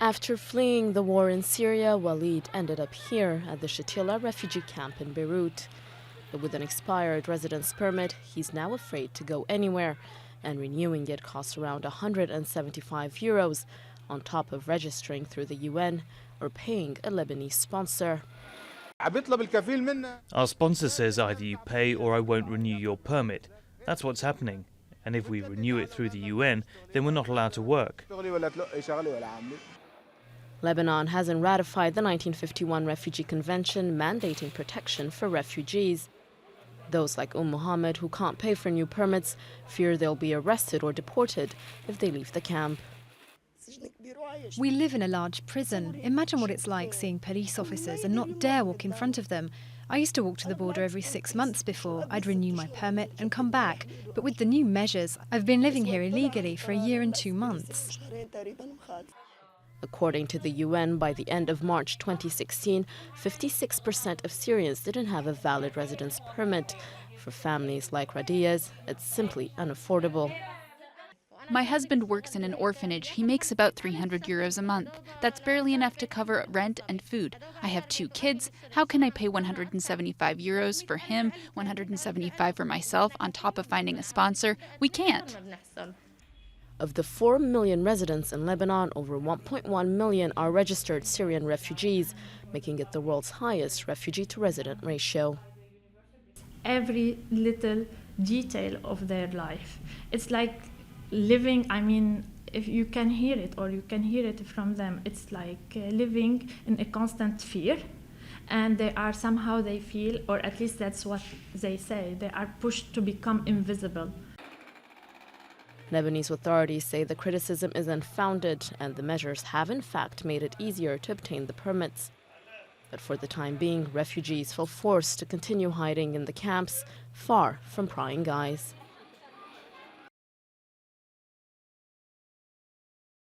After fleeing the war in Syria, Walid ended up here at the Shatila refugee camp in Beirut. But with an expired residence permit, he's now afraid to go anywhere, and renewing it costs around €175, on top of registering through the UN or paying a Lebanese sponsor. Our sponsor says either you pay or I won't renew your permit. That's what's happening. And if we renew it through the UN, then we're not allowed to work. Lebanon hasn't ratified the 1951 Refugee Convention mandating protection for refugees. Those like Mohammed, who can't pay for new permits, fear they'll be arrested or deported if they leave the camp. We live in a large prison. Imagine what it's like seeing police officers and not dare walk in front of them. I used to walk to the border every 6 months before. I'd renew my permit and come back. But with the new measures, I've been living here illegally for a year and 2 months. According to the UN, by the end of March 2016, 56% of Syrians didn't have a valid residence permit. For families like Radia's, it's simply unaffordable. My husband works in an orphanage. He makes about €300 a month. That's barely enough to cover rent and food. I have 2 kids. How can I pay €175 for him, $175 for myself, on top of finding a sponsor? We can't. Of the 4 million residents in Lebanon, over 1.1 million are registered Syrian refugees, making it the world's highest refugee-to-resident ratio. Every little detail of their life. It's like living, if you can hear it or you can hear it from them, it's like living in a constant fear. And they feel, or at least that's what they say, they are pushed to become invisible. Lebanese authorities say the criticism is unfounded and the measures have in fact made it easier to obtain the permits. But for the time being, refugees feel forced to continue hiding in the camps, far from prying eyes.